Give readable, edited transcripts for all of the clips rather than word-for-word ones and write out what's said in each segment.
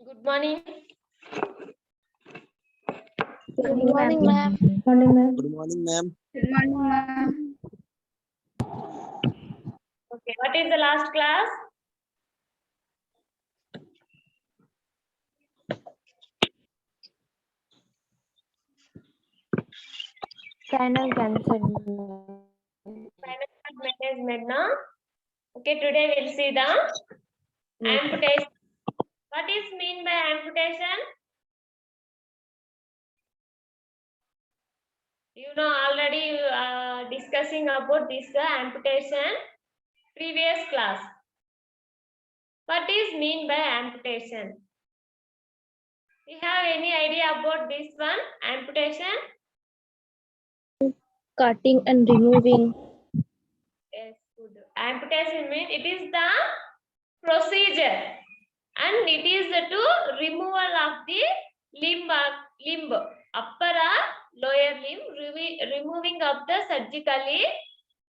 Good morning. Good morning, ma'am. Morning, ma'am. Good morning, ma'am. Good morning, ma'am. Okay, what is the last class? Final cancer. Financial management, no? Okay, today we'll see the amputation. What is mean by amputation? You know already discussing about this amputation previous class. What is mean by amputation? You have any idea about this one? Amputation? Cutting and removing. Yes, good. Amputation means it is the procedure and it is to removal of the limb, upper or lower limb, removing of the surgically.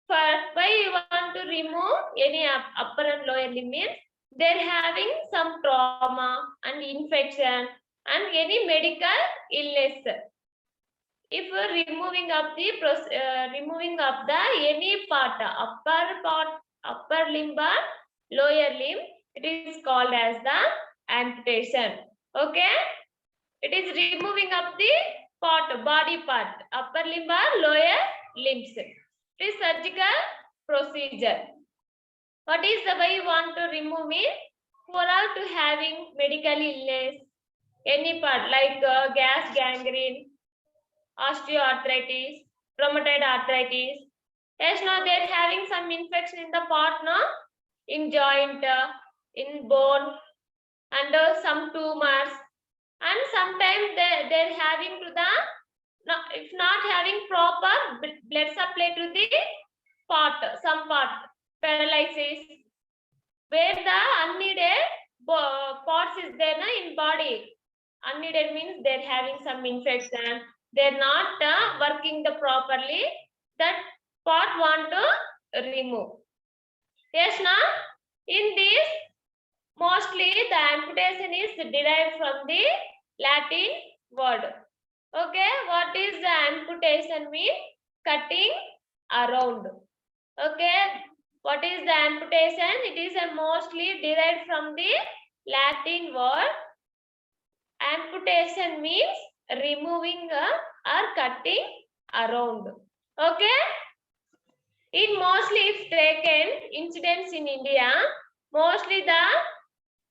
For why you want to remove any upper and lower limb means they're having some trauma and infection and any medical illness. If removing of the any part, upper limb or lower limb, it is called as the amputation. Okay, it is removing of the body part, upper limb or lower limbs. It is surgical procedure. What is the way you want to remove it? For all to having medical illness, any part like gas gangrene, osteoarthritis, rheumatoid arthritis. Yes, now they're having some infection in the part, no? In joint, in bone, and some tumors. And sometimes they're having to the, no, if not having proper blood supply to the part, some part, paralysis, where the unneeded parts is there na, in body. Unneeded means they're having some infection, they're not working the properly, that part want to remove. Yes, now in this mostly the amputation is derived from the Latin word. Okay, what is the amputation mean? Cutting around. Okay, what is the amputation? It is a mostly derived from the Latin word. Amputation means removing or cutting around. Okay, in mostly if taken incidents in India, mostly the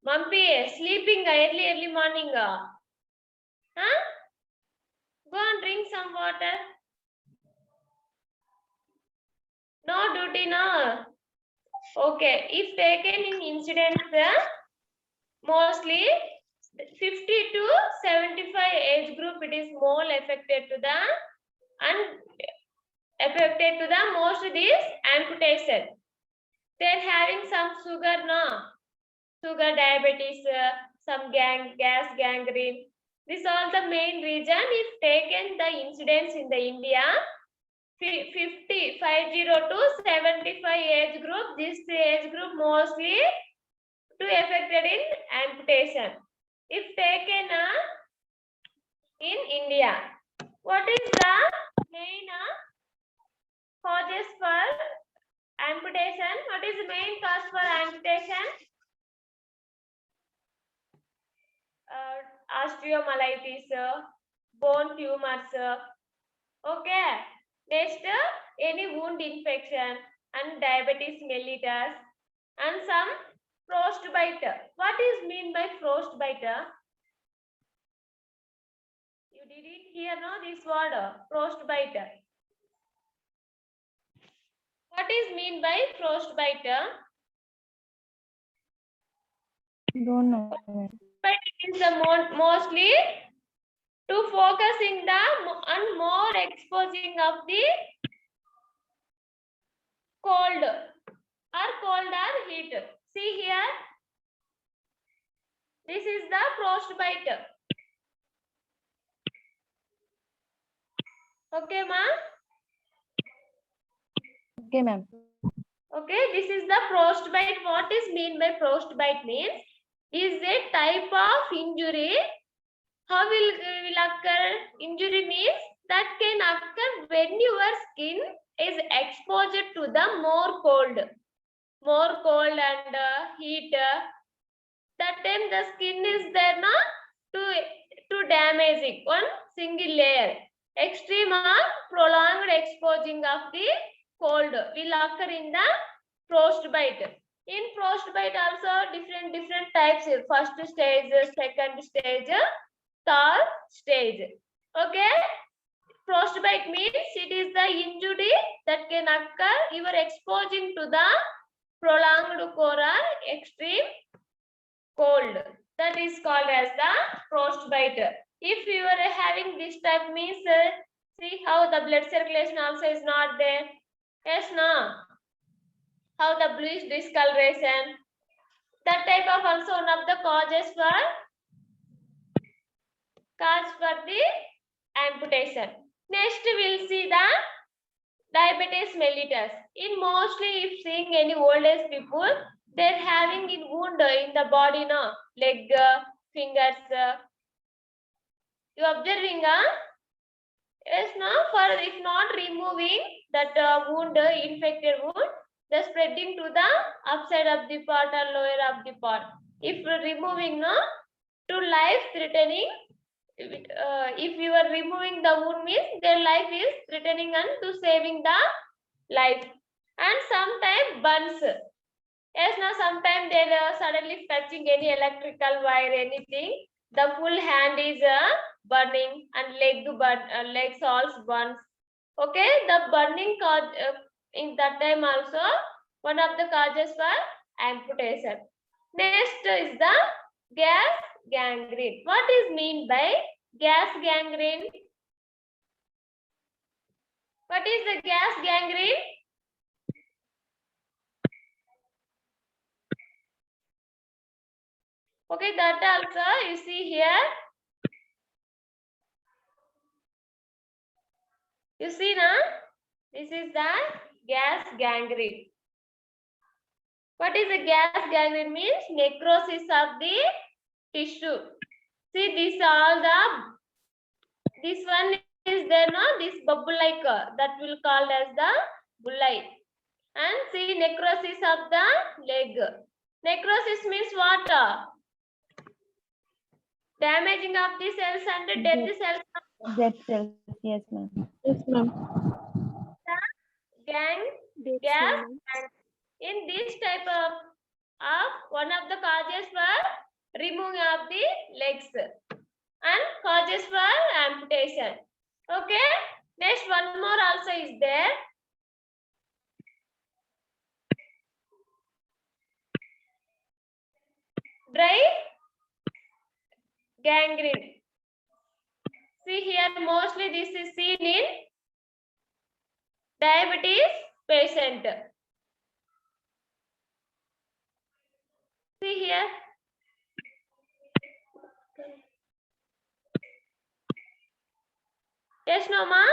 mumpy sleeping early morning. Huh? Go and drink some water. No duty, no. Okay, if taken in incidents, mostly 50 to 75 age group, it is more affected to the and affected to the most this amputation. They're having some sugar, no? Sugar, diabetes, some gas gangrene. These are the main reason. If taken the incidence in the India, 50 to 75 age group, this age group mostly to affected in amputation. If taken in India, what is the main causes for amputation? What is the main cause for amputation? Osteomyelitis, bone tumors. Okay. Next, any wound infection and diabetes mellitus and some frostbite. What is mean by frostbite? You didn't hear no this word frostbite. What is mean by frostbite? Don't know. But it is the mostly to focusing the and more exposing of the cold or heat. See here, this is the frostbite. Okay, ma? Okay, ma'am. Okay, this is the frostbite. What is mean by frostbite means is a type of injury. How will occur? Injury means that can occur when your skin is exposed to the more cold and heat. That time the skin is there na to damaging one single layer. Extreme or prolonged exposing of the cold will occur in the frostbite. In frostbite also different types. First stage, second stage, third stage. Okay. Frostbite means it is the injury that can occur you are exposing to the prolonged or extreme cold. That is called as the frostbite. If you are having this type means see how the blood circulation also is not there. Yes, no. How the bluish discoloration. That type of also one of the causes for the amputation. Next we'll see the diabetes mellitus. In mostly if seeing any old age people, they're having in wound in the body, no, leg, fingers. You observing, yes, no. For if not removing that wound, infected wound, the spreading to the upside of the part or lower of the part. If removing, no, to life threatening. If you are removing the wound means their life is threatening and to saving the life. And sometimes burns. Yes, now sometimes they are suddenly touching any electrical wire, anything. The full hand is burning and legs also burns. Okay, the burning cause in that time also one of the causes for amputation. Next is the gas gangrene. What is mean by gas gangrene? What is the gas gangrene? Okay, that also you see here. You see now? This is the gas gangrene. What is the gas gangrene means? Necrosis of the tissue. See this all this one is there no? This bubble like that will called as the bullae. And see necrosis of the leg. Necrosis means what? Damaging of the cells and dead cells. Dead cells. Yes, ma'am. Yes, ma'am. Gas. And in this type of one of the causes for removing of the legs and causes for amputation. Okay. Next one more also is there. Dry gangrene. See here mostly this is seen in diabetes patient. See here. Yes, no, ma.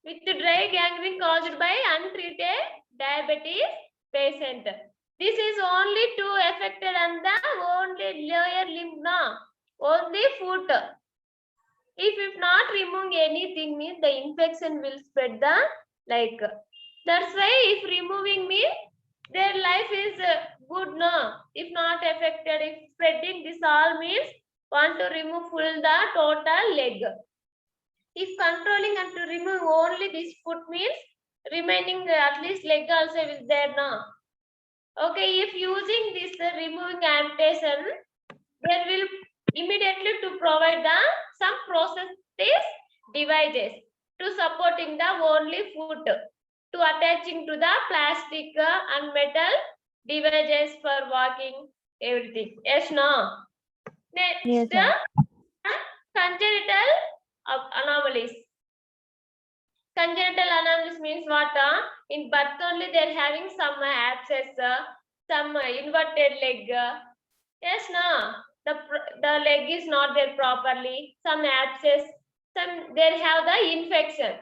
With the dry gangrene caused by untreated diabetes patient. This is only to affected on the only lower limb, no, only foot. If not removing anything means the infection will spread the like. That's why if removing means their life is good, no. If not affected, if spreading this all means want to remove full the total leg. If controlling and to remove only this foot means remaining at least leg also is there now. Okay, if using this removing amputation, there will immediately to provide the some prosthetic devices to supporting the only foot to attaching to the plastic and metal devices for walking everything. Yes, no. Next, Yes, ma'am. congenital anomalies. Congenital anomalies means what? In birth only they are having some abscess, some inverted leg. Yes, no. The leg is not there properly. Some abscess, some they have the infection.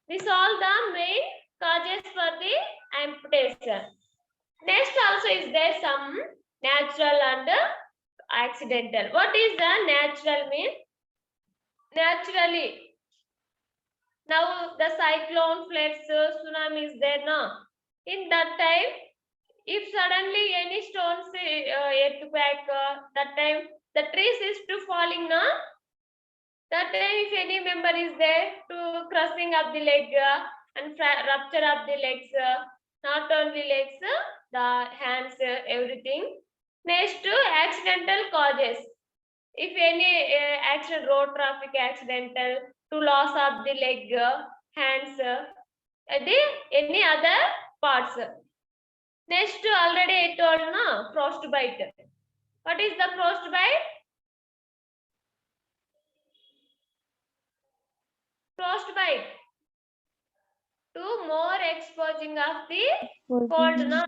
These all the main causes for the amputation. Next also is there some natural and accidental. What is the natural mean? Naturally. Now the cyclone, floods, tsunami is there now. In that time, if suddenly any stones, earthquake, that time the trees is to falling now. That time if any member is there to crossing up the leg and rupture up the legs, not only legs, the hands, everything. Next to accidental causes. If any accident, road traffic accidental, to loss of the leg, hands, any other parts. Next, already I told no frostbite. What is the frostbite? Frostbite. To more exposing of the cold, no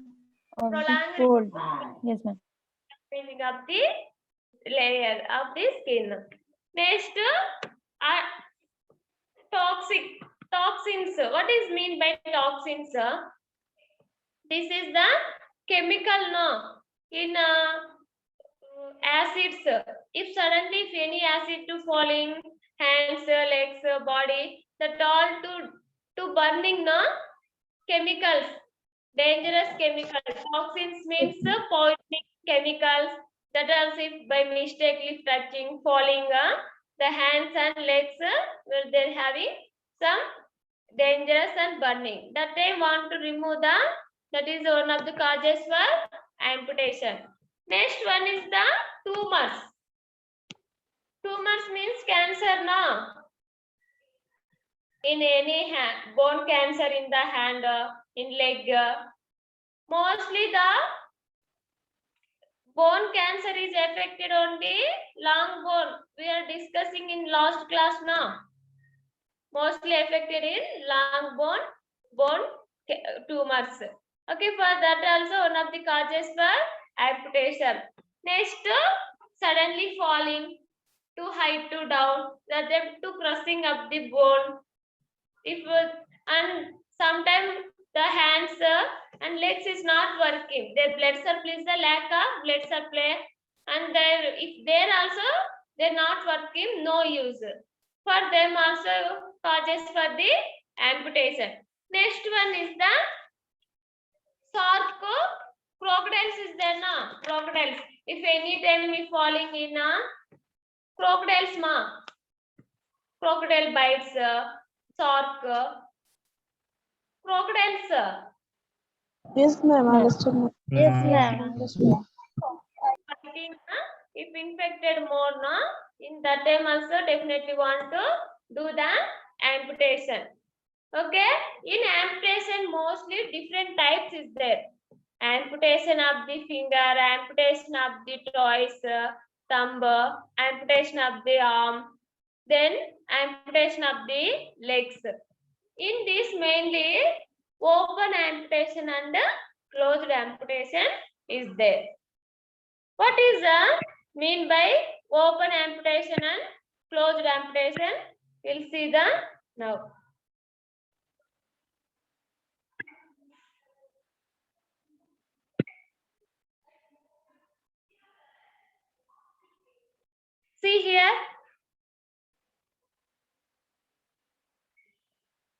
Of the prolonged cold. Yes, ma'am. exposing of the layer of the skin. Next, toxins. What is mean by toxins? This is the chemical no in acids. If suddenly if any acid to falling, hands, legs, body, that all to burning no chemicals, dangerous chemicals. Toxins means poisoning chemicals that are if by mistakenly touching, falling, the hands and legs, will they're having some dangerous and burning. That they want to remove the, that is one of the causes for amputation. Next one is the tumors. Tumors means cancer now. In any hand, bone cancer in the hand, in leg. Mostly the bone cancer is affected on the long bone. We are discussing in last class now. Mostly affected in long bone tumors. Okay, for that also one of the causes for amputation. Next, suddenly falling, to height to down, that to crossing up the bone. If and sometimes the hands and legs is not working, their blood supply is the lack of blood supply, and there if they're also they're not working, no use. For them also causes for the amputation. Next one is the shark. Crocodiles is there na? Crocodiles. If any time we falling in a crocodiles ma, crocodile bites, shark, crocodiles. Yes, ma'am. Ma'am. Understood, ma'am. Yes, ma'am. Understood. Fighting, if infected more, na, in that time also definitely want to do the amputation. Okay, in amputation mostly different types is there. Amputation of the finger, amputation of the toes, thumb, amputation of the arm, then amputation of the legs. In this mainly open amputation and closed amputation is there. What is the mean by open amputation and closed amputation? We'll see the now. See here.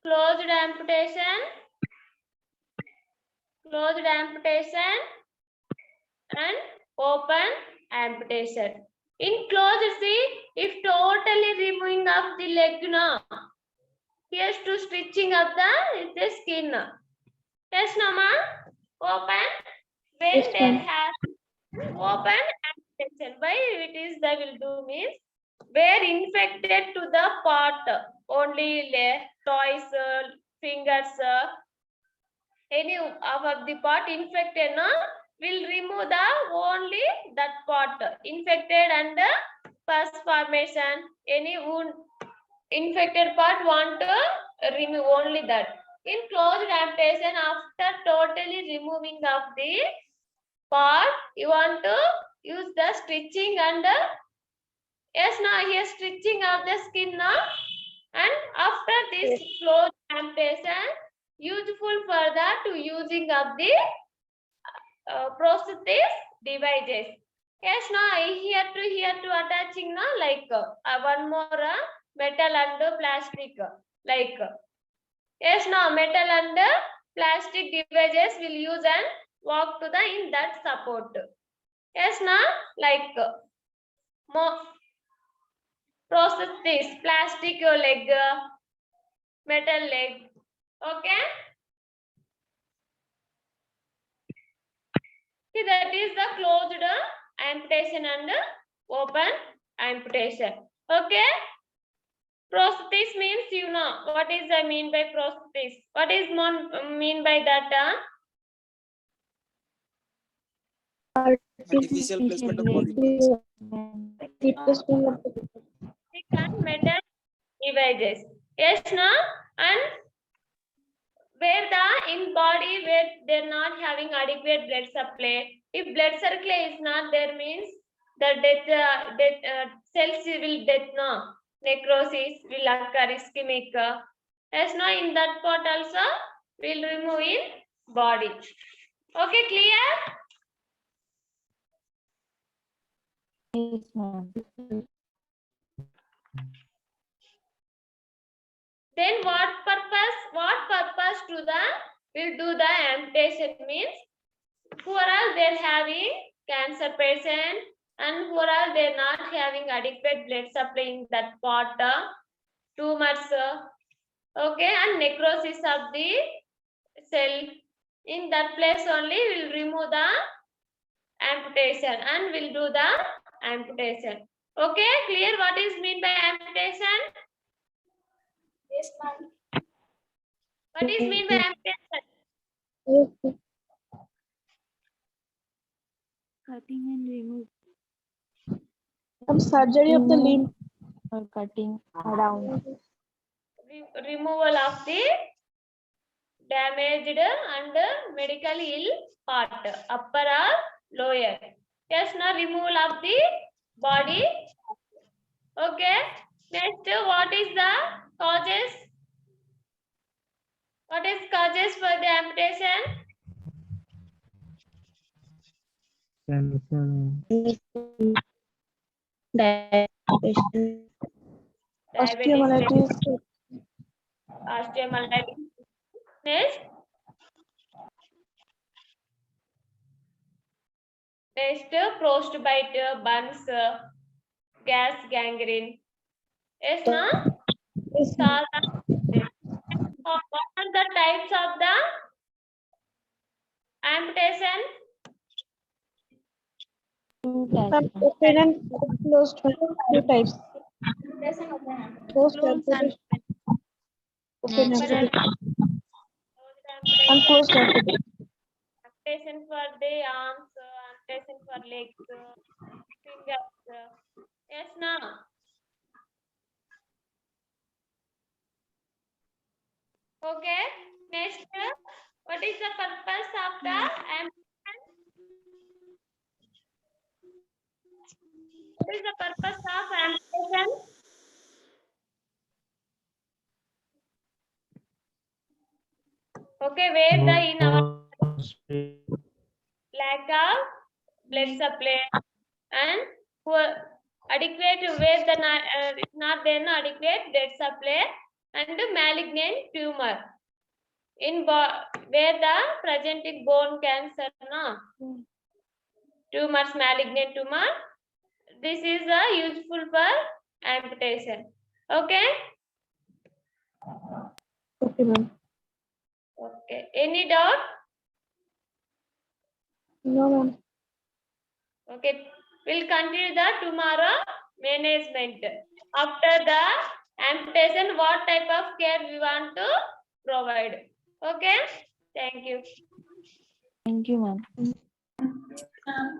Closed amputation, and open amputation. In closed, see, if totally removing of the leg now, here's to stitching of the skin. Yes, Nama? Open. When Yes, they ma'am. have open amputation, why it is they will do means where infected to the part, only toes, fingers, any of the part infected, no, will remove the only that part infected and pus formation, any wound infected part want to remove only that. In closed amputation, after totally removing of the part, you want to use the stitching and yes, now here stitching of the skin now, and after this closed amputation, useful for that to using of the prosthesis devices. Yes, now here to attaching now like one more metal and plastic like yes, now metal and plastic devices will use and walk to the in that support. Yes, now like more prosthesis plastic leg metal leg. Okay. See, that is the closed amputation and open amputation. Okay. Prosthesis means you know what is I mean by prosthesis. What is mean by that? Artificial placement of body. Stick and metal devices. Yes, no, and where the in body where they're not having adequate blood supply. If blood supply is not there, means the cells will death no necrosis will occur ischemic. Yes, no, in that part also will remove in body. Okay, clear? Yes, ma'am. Then what purpose to the will do the amputation means who are all they're having cancer patient and who are all they're not having adequate blood supply in that part tumors okay and necrosis of the cell in that place only will remove the amputation and will do the amputation. Okay, clear what is mean by amputation? Yes, ma'am. What is mean by amputation? Yes, Cutting and remove surgery of the limb. or cutting around. Removal of the damaged and medically ill part, upper or lower. Yes, now removal of the body. Okay. Next, what is the causes? What is causes for the amputation? Diabetes, osteomyelitis. Next, frostbite, burns, gas, gangrene. Yes, no? Yes, So, ma'am. what are the types of the amputation? Two types. Ma'am, open and closed one. Two types. Closed amputation. Open amputation. And closed amputation. Amputation for the arms, amputation for legs, fingers. Yes, no? Okay. Next, what is the purpose of the amputation? What is the purpose of amputation? Okay, where the in our lack of blood supply and poor adequate where the not there no adequate blood supply and malignant tumor in where the presenting bone cancer no tumors malignant tumor. This is useful for amputation. Okay. Okay, ma'am. Okay. Any doubt? No, ma'am. Okay. We'll continue the tomorrow management. After the amputation, what type of care we want to provide. Okay. Thank you. Thank you, ma'am.